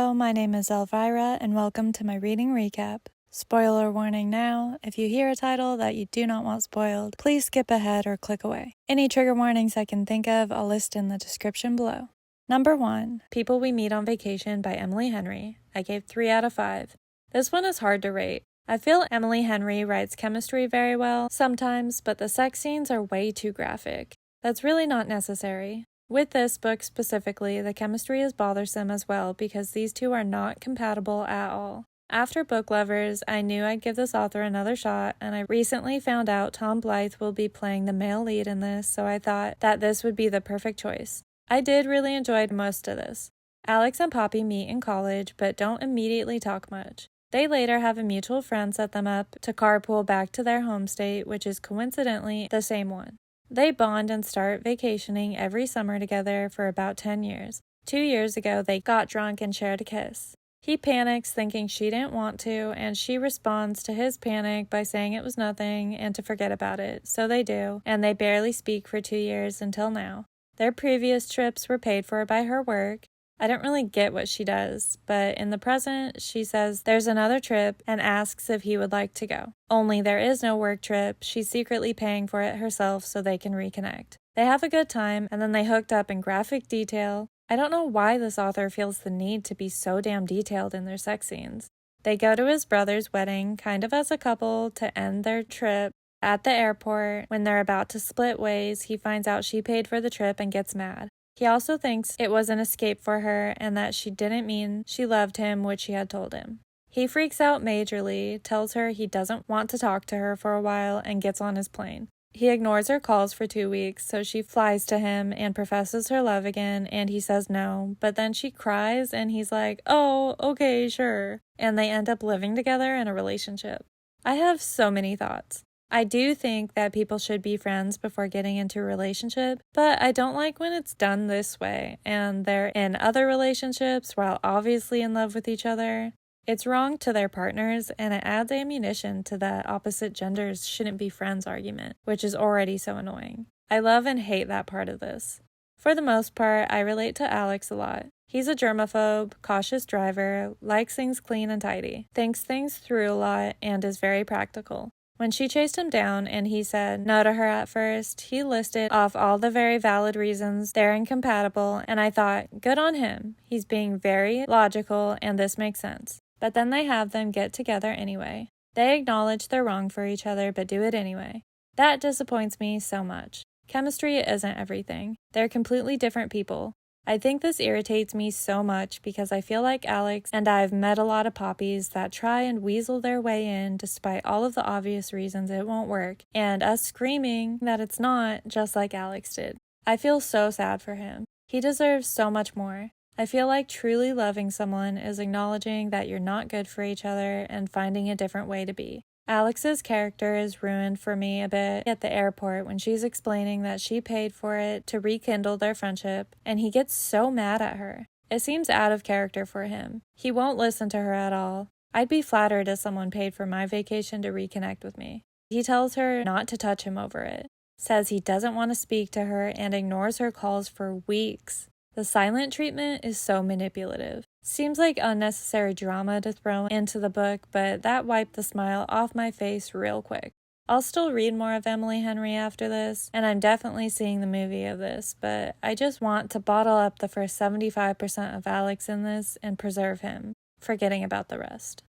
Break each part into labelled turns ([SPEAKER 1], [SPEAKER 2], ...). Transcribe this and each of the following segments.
[SPEAKER 1] Hello, my name is Elvira, and welcome to my reading recap. Spoiler warning now, if you hear a title that you do not want spoiled, please skip ahead or click away. Any trigger warnings I can think of, I'll list in the description below. Number 1, People We Meet on Vacation by Emily Henry. I gave 3 out of 5. This one is hard to rate. I feel Emily Henry writes chemistry very well sometimes, but the sex scenes are way too graphic. That's really not necessary. With this book specifically, the chemistry is bothersome as well because these two are not compatible at all. After Book Lovers, I knew I'd give this author another shot, and I recently found out Tom Blythe will be playing the male lead in this, so I thought that this would be the perfect choice. I did really enjoy most of this. Alex and Poppy meet in college, but don't immediately talk much. They later have a mutual friend set them up to carpool back to their home state, which is coincidentally the same one. They bond and start vacationing every summer together for about 10 years. 2 years ago, they got drunk and shared a kiss. He panics, thinking she didn't want to, and she responds to his panic by saying it was nothing and to forget about it. So they do, and they barely speak for 2 years until now. Their previous trips were paid for by her work. I don't really get what she does, but in the present, she says there's another trip and asks if he would like to go. Only there is no work trip, she's secretly paying for it herself so they can reconnect. They have a good time, and then they hooked up in graphic detail. I don't know why this author feels the need to be so damn detailed in their sex scenes. They go to his brother's wedding, kind of as a couple, to end their trip. At the airport, when they're about to split ways, he finds out she paid for the trip and gets mad. He also thinks it was an escape for her and that she didn't mean she loved him, which she had told him. He freaks out majorly, tells her he doesn't want to talk to her for a while, and gets on his plane. He ignores her calls for 2 weeks, so she flies to him and professes her love again, and he says no, but then she cries and he's like, oh, okay, sure, and they end up living together in a relationship. I have so many thoughts. I do think that people should be friends before getting into a relationship, but I don't like when it's done this way, and they're in other relationships while obviously in love with each other. It's wrong to their partners, and it adds ammunition to that opposite genders shouldn't be friends argument, which is already so annoying. I love and hate that part of this. For the most part, I relate to Alex a lot. He's a germaphobe, cautious driver, likes things clean and tidy, thinks things through a lot, and is very practical. When she chased him down and he said no to her at first, he listed off all the very valid reasons they're incompatible, and I thought, good on him. He's being very logical, and this makes sense. But then they have them get together anyway. They acknowledge they're wrong for each other, but do it anyway. That disappoints me so much. Chemistry isn't everything. They're completely different people. I think this irritates me so much because I feel like Alex and I've met a lot of poppies that try and weasel their way in despite all of the obvious reasons it won't work, and us screaming that it's not, just like Alex did. I feel so sad for him. He deserves so much more. I feel like truly loving someone is acknowledging that you're not good for each other and finding a different way to be. Alex's character is ruined for me a bit at the airport when she's explaining that she paid for it to rekindle their friendship, and he gets so mad at her. It seems out of character for him. He won't listen to her at all. I'd be flattered if someone paid for my vacation to reconnect with me. He tells her not to touch him over it, says he doesn't want to speak to her, and ignores her calls for weeks. The silent treatment is so manipulative. Seems like unnecessary drama to throw into the book, but that wiped the smile off my face real quick. I'll still read more of Emily Henry after this, and I'm definitely seeing the movie of this, but I just want to bottle up the first 75% of Alex in this and preserve him, forgetting about the rest.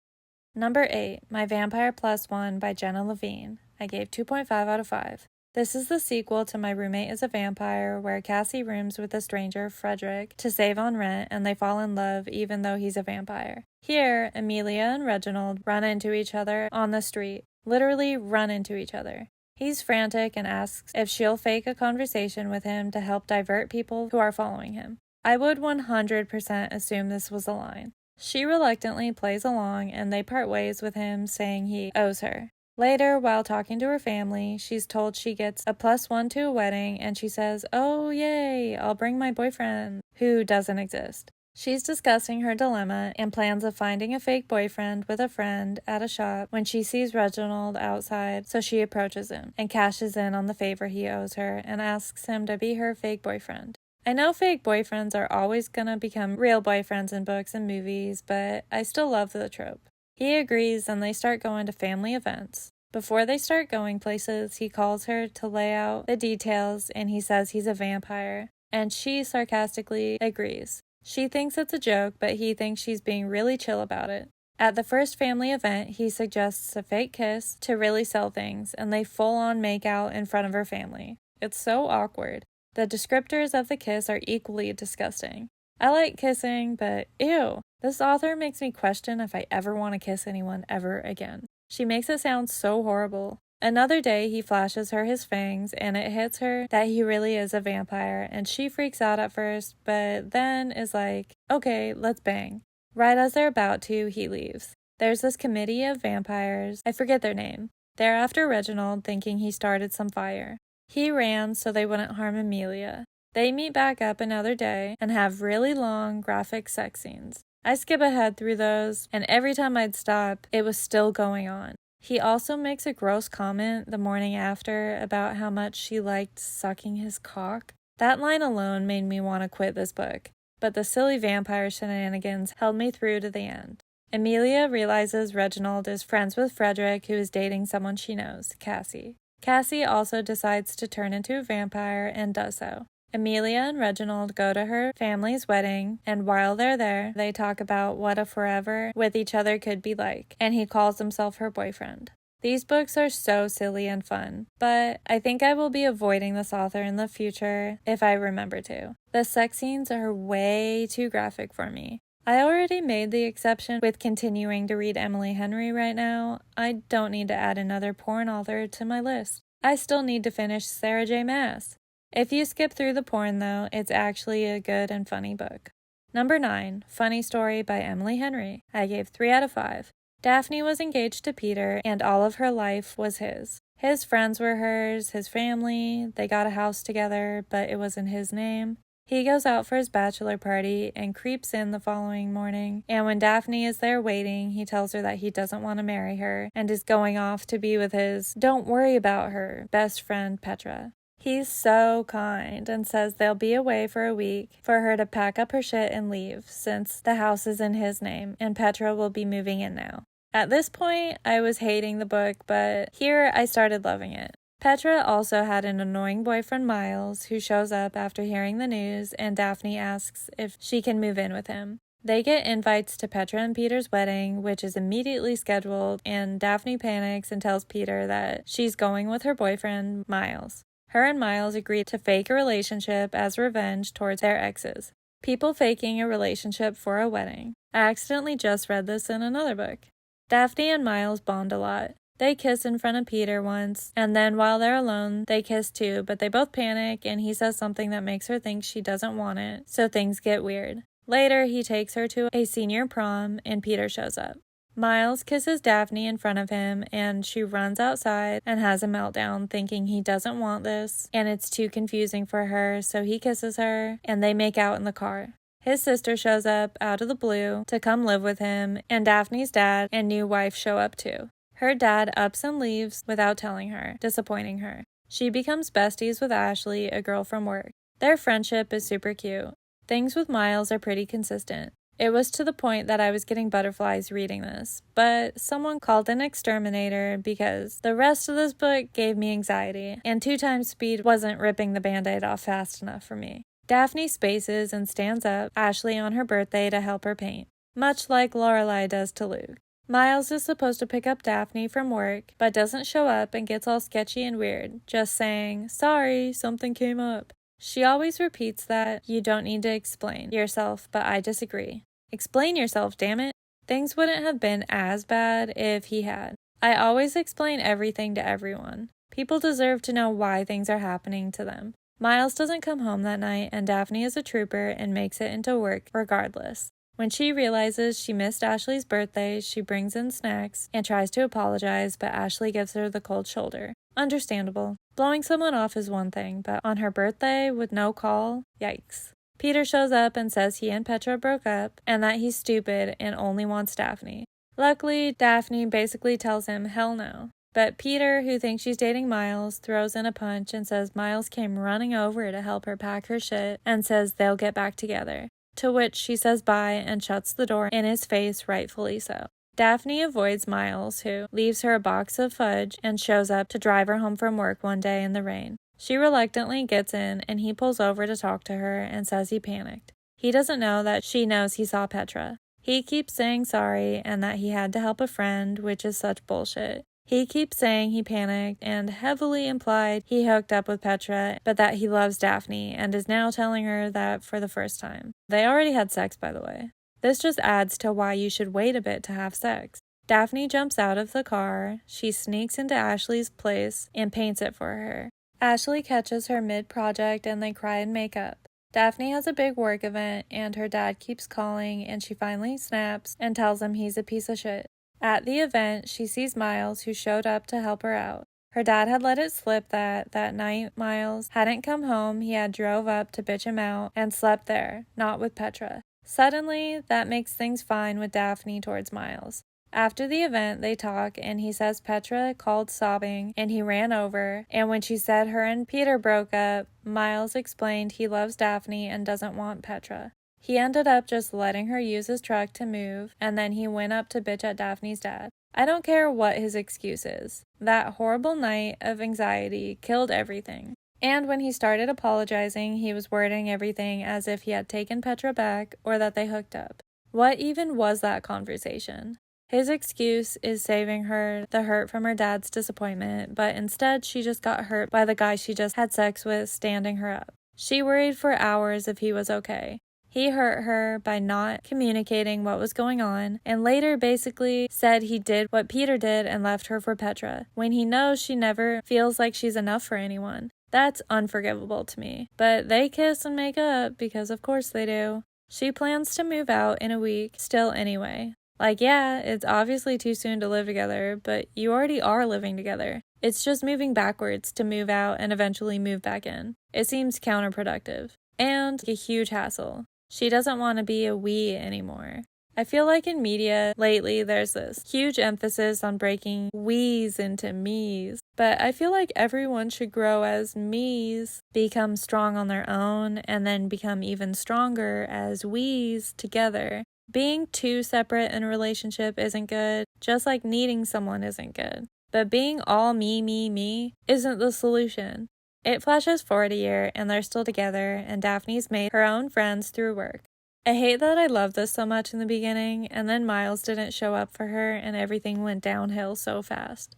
[SPEAKER 1] Number 8, My Vampire Plus One by Jenna Levine. I gave 2.5 out of 5. This is the sequel to My Roommate is a Vampire, where Cassie rooms with a stranger, Frederick, to save on rent, and they fall in love even though he's a vampire. Here, Amelia and Reginald run into each other on the street. Literally run into each other. He's frantic and asks if she'll fake a conversation with him to help divert people who are following him. I would 100% assume this was a line. She reluctantly plays along, and they part ways with him, saying he owes her. Later, while talking to her family, she's told she gets a +1 to a wedding, and she says, oh yay, I'll bring my boyfriend, who doesn't exist. She's discussing her dilemma and plans of finding a fake boyfriend with a friend at a shop when she sees Reginald outside, so she approaches him and cashes in on the favor he owes her and asks him to be her fake boyfriend. I know fake boyfriends are always gonna become real boyfriends in books and movies, but I still love the trope. He agrees and they start going to family events. Before they start going places, he calls her to lay out the details and he says he's a vampire, and she sarcastically agrees. She thinks it's a joke, but he thinks she's being really chill about it. At the first family event, he suggests a fake kiss to really sell things, and they full-on make out in front of her family. It's so awkward. The descriptors of the kiss are equally disgusting. I like kissing, but ew. This author makes me question if I ever want to kiss anyone ever again. She makes it sound so horrible. Another day, he flashes her his fangs, and it hits her that he really is a vampire, and she freaks out at first, but then is like, okay, let's bang. Right as they're about to, he leaves. There's this committee of vampires, I forget their name. They're after Reginald, thinking he started some fire. He ran so they wouldn't harm Amelia. They meet back up another day and have really long, graphic sex scenes. I skip ahead through those, and every time I'd stop, it was still going on. He also makes a gross comment the morning after about how much she liked sucking his cock. That line alone made me want to quit this book, but the silly vampire shenanigans held me through to the end. Amelia realizes Reginald is friends with Frederick, who is dating someone she knows, Cassie. Cassie also decides to turn into a vampire and does so. Amelia and Reginald go to her family's wedding, and while they're there, they talk about what a forever with each other could be like, and he calls himself her boyfriend. These books are so silly and fun, but I think I will be avoiding this author in the future if I remember to. The sex scenes are way too graphic for me. I already made the exception with continuing to read Emily Henry right now. I don't need to add another porn author to my list. I still need to finish Sarah J. Maas. If you skip through the porn though, it's actually a good and funny book. Number 9, Funny Story by Emily Henry. I gave 3 out of 5. Daphne was engaged to Peter, and all of her life was his. His friends were hers, his family, they got a house together, but it was in his name. He goes out for his bachelor party and creeps in the following morning, and when Daphne is there waiting, he tells her that he doesn't want to marry her and is going off to be with his "don't worry about her" best friend Petra. He's so kind and says they'll be away for a week for her to pack up her shit and leave, since the house is in his name and Petra will be moving in now. At this point, I was hating the book, but here I started loving it. Petra also had an annoying boyfriend, Miles, who shows up after hearing the news, and Daphne asks if she can move in with him. They get invites to Petra and Peter's wedding, which is immediately scheduled, and Daphne panics and tells Peter that she's going with her boyfriend, Miles. Her and Miles agree to fake a relationship as revenge towards their exes. People faking a relationship for a wedding. I accidentally just read this in another book. Daphne and Miles bond a lot. They kiss in front of Peter once, and then while they're alone, they kiss too, but they both panic and he says something that makes her think she doesn't want it, so things get weird. Later, he takes her to a senior prom and Peter shows up. Miles kisses Daphne in front of him, and she runs outside and has a meltdown thinking he doesn't want this, and it's too confusing for her, so he kisses her, and they make out in the car. His sister shows up out of the blue to come live with him, and Daphne's dad and new wife show up too. Her dad ups and leaves without telling her, disappointing her. She becomes besties with Ashley, a girl from work. Their friendship is super cute. Things with Miles are pretty consistent. It was to the point that I was getting butterflies reading this, but someone called an exterminator because the rest of this book gave me anxiety, and 2 times speed wasn't ripping the band-aid off fast enough for me. Daphne spaces and stands up Ashley on her birthday to help her paint, much like Lorelai does to Luke. Miles is supposed to pick up Daphne from work, but doesn't show up and gets all sketchy and weird, just saying, "Sorry, something came up." She always repeats that you don't need to explain yourself, but I disagree. Explain yourself, damn it. Things wouldn't have been as bad if he had. I always explain everything to everyone. People deserve to know why things are happening to them. Miles doesn't come home that night, and Daphne is a trooper and makes it into work regardless. When she realizes she missed Ashley's birthday, she brings in snacks and tries to apologize, but Ashley gives her the cold shoulder. Understandable. Blowing someone off is one thing, but on her birthday with no call? Yikes. Peter shows up and says he and Petra broke up and that he's stupid and only wants Daphne. Luckily, Daphne basically tells him hell no. But Peter, who thinks she's dating Miles, throws in a punch and says Miles came running over to help her pack her shit and says they'll get back together. To which she says bye and shuts the door in his face, rightfully so. Daphne avoids Miles, who leaves her a box of fudge and shows up to drive her home from work one day in the rain. She reluctantly gets in and he pulls over to talk to her and says he panicked. He doesn't know that she knows he saw Petra. He keeps saying sorry and that he had to help a friend, which is such bullshit. He keeps saying he panicked and heavily implied he hooked up with Petra, but that he loves Daphne and is now telling her that for the first time. They already had sex, by the way. This just adds to why you should wait a bit to have sex. Daphne jumps out of the car, she sneaks into Ashley's place and paints it for her. Ashley catches her mid-project and they cry and make up. Daphne has a big work event and her dad keeps calling and she finally snaps and tells him he's a piece of shit. At the event, she sees Miles, who showed up to help her out. Her dad had let it slip that night Miles hadn't come home, he had drove up to bitch him out and slept there, not with Petra. Suddenly, that makes things fine with Daphne towards Miles. After the event, they talk and he says Petra called sobbing and he ran over, and when she said her and Peter broke up, Miles explained he loves Daphne and doesn't want Petra. He ended up just letting her use his truck to move, and then he went up to bitch at Daphne's dad. I don't care what his excuse is. That horrible night of anxiety killed everything. And when he started apologizing, he was wording everything as if he had taken Petra back or that they hooked up. What even was that conversation? His excuse is saving her the hurt from her dad's disappointment, but instead she just got hurt by the guy she just had sex with standing her up. She worried for hours if he was okay. He hurt her by not communicating what was going on, and later basically said he did what Peter did and left her for Petra, when he knows she never feels like she's enough for anyone. That's unforgivable to me. But they kiss and make up, because of course they do. She plans to move out in a week, still anyway. Like, yeah, it's obviously too soon to live together, but you already are living together. It's just moving backwards to move out and eventually move back in. It seems counterproductive. And a huge hassle. She doesn't want to be a we anymore. I feel like in media lately there's this huge emphasis on breaking we's into me's, but I feel like everyone should grow as me's, become strong on their own, and then become even stronger as we's together. Being too separate in a relationship isn't good, just like needing someone isn't good. But being all me isn't the solution. It flashes forward a year, and they're still together, and Daphne's made her own friends through work. I hate that I loved this so much in the beginning, and then Miles didn't show up for her, and everything went downhill so fast.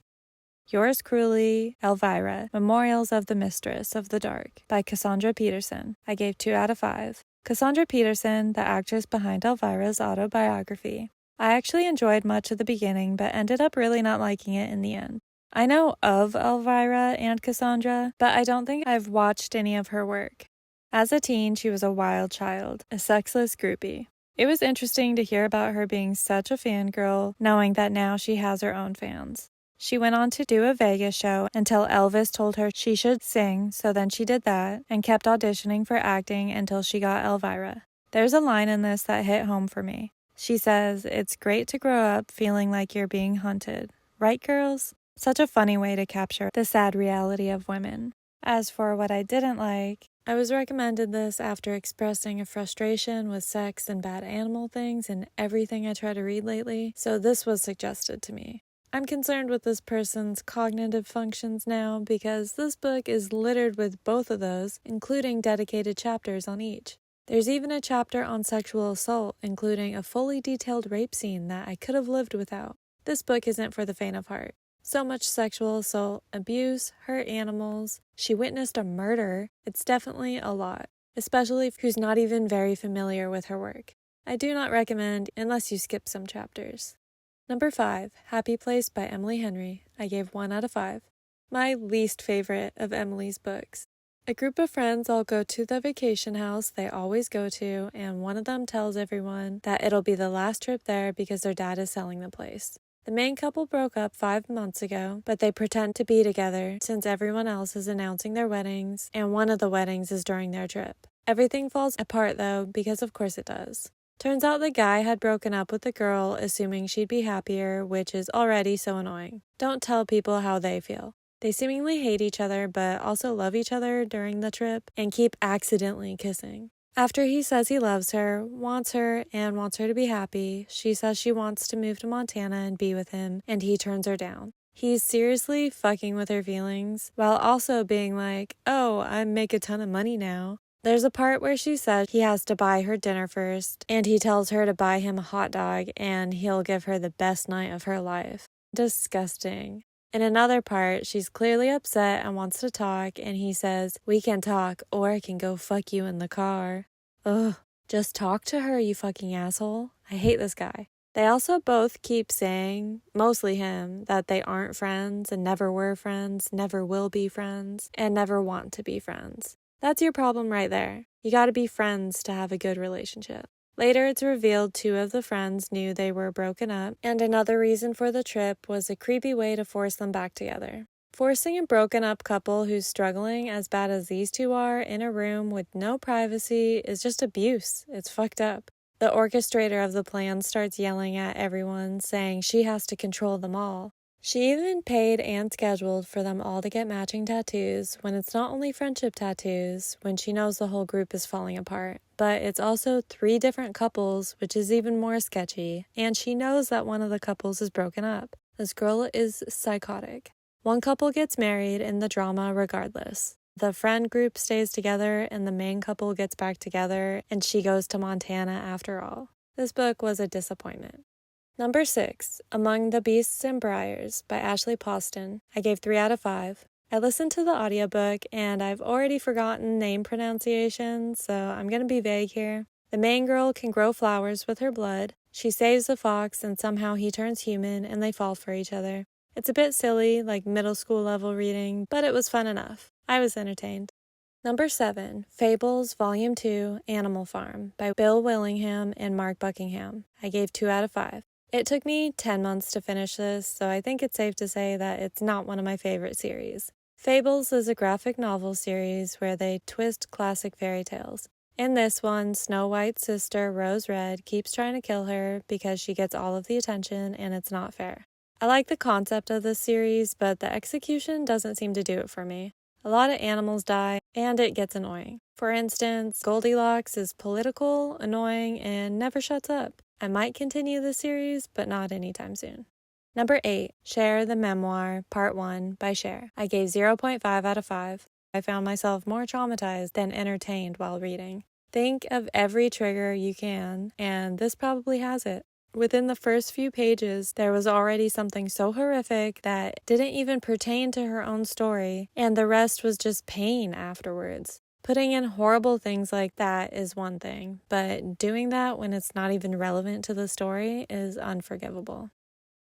[SPEAKER 1] Yours cruelly, Elvira, Memorials of the Mistress of the Dark, by Cassandra Peterson. I gave 2 out of 5. Cassandra Peterson, the actress behind Elvira's autobiography. I actually enjoyed much of the beginning, but ended up really not liking it in the end. I know of Elvira and Cassandra, but I don't think I've watched any of her work. As a teen, she was a wild child, a sexless groupie. It was interesting to hear about her being such a fangirl, knowing that now she has her own fans. She went on to do a Vegas show until Elvis told her she should sing, so then she did that, and kept auditioning for acting until she got Elvira. There's a line in this that hit home for me. She says, "It's great to grow up feeling like you're being hunted. Right, girls?" Such a funny way to capture the sad reality of women. As for what I didn't like, I was recommended this after expressing a frustration with sex and bad animal things in everything I try to read lately, so this was suggested to me. I'm concerned with this person's cognitive functions now because this book is littered with both of those, including dedicated chapters on each. There's even a chapter on sexual assault, including a fully detailed rape scene that I could have lived without. This book isn't for the faint of heart. So much sexual assault, abuse, hurt animals. She witnessed a murder. It's definitely a lot, especially who's not even very familiar with her work. I do not recommend unless you skip some chapters. Number 5, Happy Place by Emily Henry. I gave 1 out of 5. My least favorite of Emily's books. A group of friends all go to the vacation house they always go to, and one of them tells everyone that it'll be the last trip there because their dad is selling the place. The main couple broke up 5 months ago, but they pretend to be together since everyone else is announcing their weddings, and one of the weddings is during their trip. Everything falls apart though, because of course it does. Turns out the guy had broken up with the girl, assuming she'd be happier, which is already so annoying. Don't tell people how they feel. They seemingly hate each other, but also love each other during the trip, and keep accidentally kissing. After he says he loves her, wants her to be happy, she says she wants to move to Montana and be with him, and he turns her down. He's seriously fucking with her feelings, while also being like, oh, I make a ton of money now. There's a part where she says he has to buy her dinner first, and he tells her to buy him a hot dog, and he'll give her the best night of her life. Disgusting. In another part, she's clearly upset and wants to talk, and he says, we can talk, or I can go fuck you in the car. Ugh. Just talk to her, you fucking asshole. I hate this guy. They also both keep saying, mostly him, that they aren't friends and never were friends, never will be friends, and never want to be friends. That's your problem right there. You gotta be friends to have a good relationship. Later, it's revealed 2 of the friends knew they were broken up, and another reason for the trip was a creepy way to force them back together. Forcing a broken up couple who's struggling as bad as these 2 are in a room with no privacy is just abuse. It's fucked up. The orchestrator of the plan starts yelling at everyone, saying she has to control them all. She even paid and scheduled for them all to get matching tattoos when it's not only friendship tattoos, when she knows the whole group is falling apart, but it's also 3 different couples, which is even more sketchy, and she knows that one of the couples is broken up. This girl is psychotic. One couple gets married in the drama regardless. The friend group stays together and the main couple gets back together, and she goes to Montana after all. This book was a disappointment. Number 6, Among the Beasts and Briars by Ashley Poston. I gave 3 out of 5. I listened to the audiobook and I've already forgotten name pronunciation, so I'm going to be vague here. The main girl can grow flowers with her blood. She saves a fox and somehow he turns human and they fall for each other. It's a bit silly, like middle school level reading, but it was fun enough. I was entertained. Number 7, Fables, Volume 2, Animal Farm by Bill Willingham and Mark Buckingham. I gave 2 out of 5. It took me 10 months to finish this, so I think it's safe to say that it's not one of my favorite series. Fables is a graphic novel series where they twist classic fairy tales. In this one, Snow White's sister, Rose Red, keeps trying to kill her because she gets all of the attention and it's not fair. I like the concept of this series, but the execution doesn't seem to do it for me. A lot of animals die, and it gets annoying. For instance, Goldilocks is political, annoying, and never shuts up. I might continue the series, but not anytime soon. Number 8, Cher, the Memoir, Part 1 by Cher. I gave 0.5 out of 5. I found myself more traumatized than entertained while reading. Think of every trigger you can, and this probably has it. Within the first few pages, there was already something so horrific that didn't even pertain to her own story, and the rest was just pain afterwards. Putting in horrible things like that is one thing, but doing that when it's not even relevant to the story is unforgivable.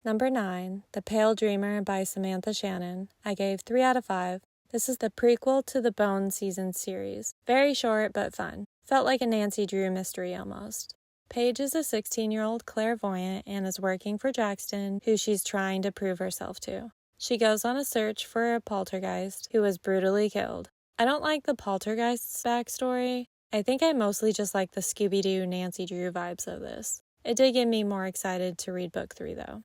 [SPEAKER 1] Number 9, The Pale Dreamer by Samantha Shannon. I gave 3 out of 5. This is the prequel to the Bone season series. Very short but fun. Felt like a Nancy Drew mystery almost. Paige is a 16-year-old clairvoyant and is working for Jackson, who she's trying to prove herself to. She goes on a search for a poltergeist who was brutally killed. I don't like the poltergeist's backstory. I think I mostly just like the Scooby-Doo Nancy Drew vibes of this. It did get me more excited to read book 3 though.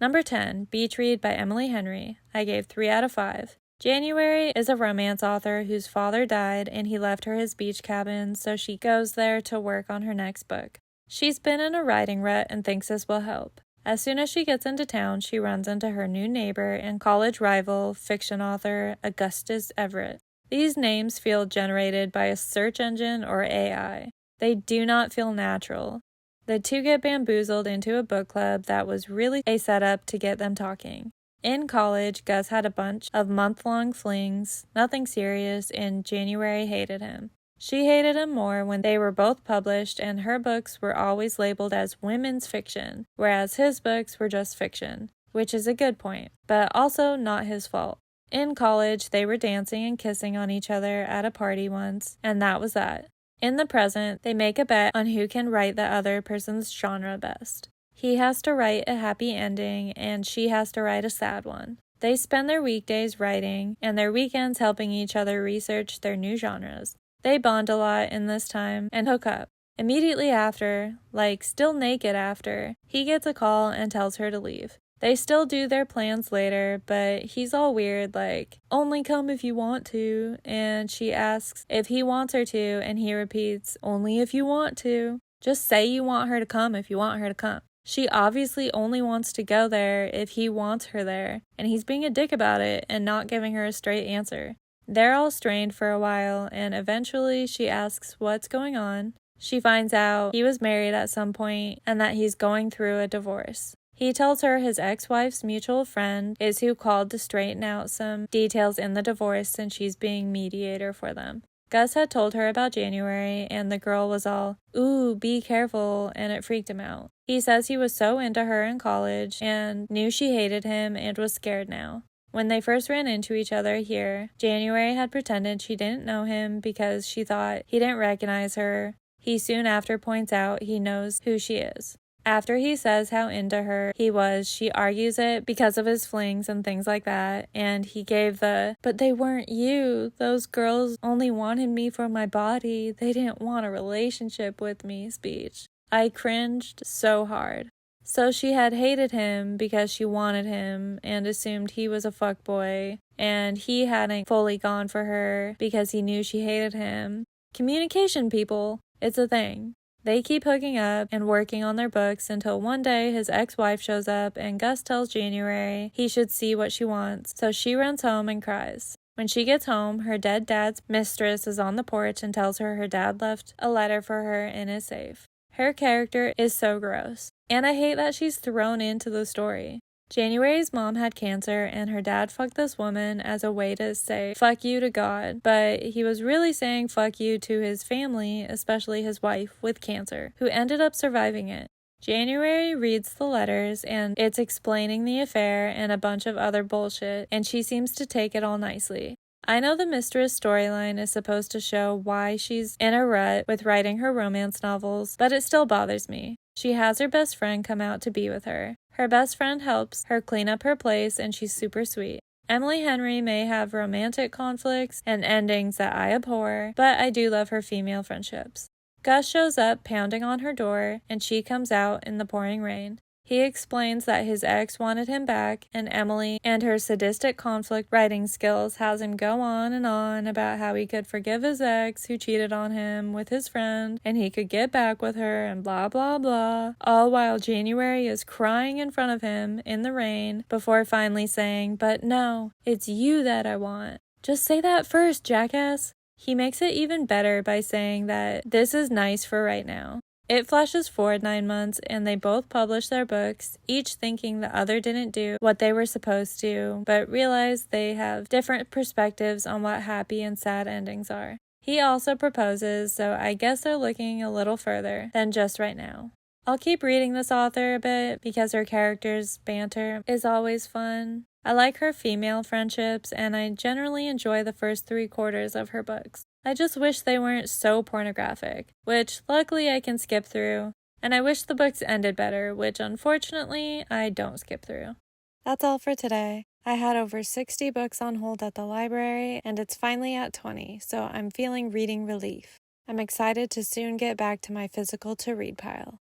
[SPEAKER 1] Number 10, Beach Read by Emily Henry. I gave 3 out of 5. January is a romance author whose father died and he left her his beach cabin, so she goes there to work on her next book. She's been in a writing rut and thinks this will help. As soon as she gets into town, she runs into her new neighbor and college rival, fiction author Augustus Everett. These names feel generated by a search engine or AI. They do not feel natural. The 2 get bamboozled into a book club that was really a setup to get them talking. In college, Gus had a bunch of month-long flings, nothing serious, and January hated him. She hated him more when they were both published and her books were always labeled as women's fiction, whereas his books were just fiction, which is a good point, but also not his fault. In college, they were dancing and kissing on each other at a party once, and that was that. In the present, they make a bet on who can write the other person's genre best. He has to write a happy ending, and she has to write a sad one. They spend their weekdays writing, and their weekends helping each other research their new genres. They bond a lot in this time and hook up. Immediately after, like still naked after, he gets a call and tells her to leave. They still do their plans later, but he's all weird, like, only come if you want to, and she asks if he wants her to, and he repeats, only if you want to. Just say you want her to come if you want her to come. She obviously only wants to go there if he wants her there, and he's being a dick about it and not giving her a straight answer. They're all strained for a while, and eventually she asks what's going on. She finds out he was married at some point and that he's going through a divorce. He tells her his ex-wife's mutual friend is who called to straighten out some details in the divorce and she's being mediator for them. Gus had told her about January and the girl was all, ooh, be careful, and it freaked him out. He says he was so into her in college and knew she hated him and was scared now. When they first ran into each other here, January had pretended she didn't know him because she thought he didn't recognize her. He soon after points out he knows who she is. After he says how into her he was, she argues it because of his flings and things like that, and he gave the, but they weren't you, those girls only wanted me for my body, they didn't want a relationship with me speech. I cringed so hard. So she had hated him because she wanted him and assumed he was a fuckboy, and he hadn't fully gone for her because he knew she hated him. Communication, people, it's a thing. They keep hooking up and working on their books until one day his ex-wife shows up and Gus tells January he should see what she wants, so she runs home and cries. When she gets home, her dead dad's mistress is on the porch and tells her dad left a letter for her in his safe. Her character is so gross, and I hate that she's thrown into the story. January's mom had cancer, and her dad fucked this woman as a way to say fuck you to God, but he was really saying fuck you to his family, especially his wife with cancer, who ended up surviving it. January reads the letters, and it's explaining the affair and a bunch of other bullshit, and she seems to take it all nicely. I know the mistress storyline is supposed to show why she's in a rut with writing her romance novels, but it still bothers me. She has her best friend come out to be with her. Her best friend helps her clean up her place, and she's super sweet. Emily Henry may have romantic conflicts and endings that I abhor, but I do love her female friendships. Gus shows up pounding on her door, and she comes out in the pouring rain. He explains that his ex wanted him back, and Emily and her sadistic conflict writing skills has him go on about how he could forgive his ex who cheated on him with his friend, and he could get back with her, and blah blah blah, all while January is crying in front of him in the rain before finally saying, but no, it's you that I want. Just say that first, jackass. He makes it even better by saying that this is nice for right now. It flashes forward 9 months, and they both publish their books, each thinking the other didn't do what they were supposed to, but realize they have different perspectives on what happy and sad endings are. He also proposes, so I guess they're looking a little further than just right now. I'll keep reading this author a bit because her character's banter is always fun. I like her female friendships, and I generally enjoy the first 3/4 of her books. I just wish they weren't so pornographic, which luckily I can skip through, and I wish the books ended better, which unfortunately I don't skip through. That's all for today. I had over 60 books on hold at the library, and it's finally at 20, so I'm feeling reading relief. I'm excited to soon get back to my physical to read pile.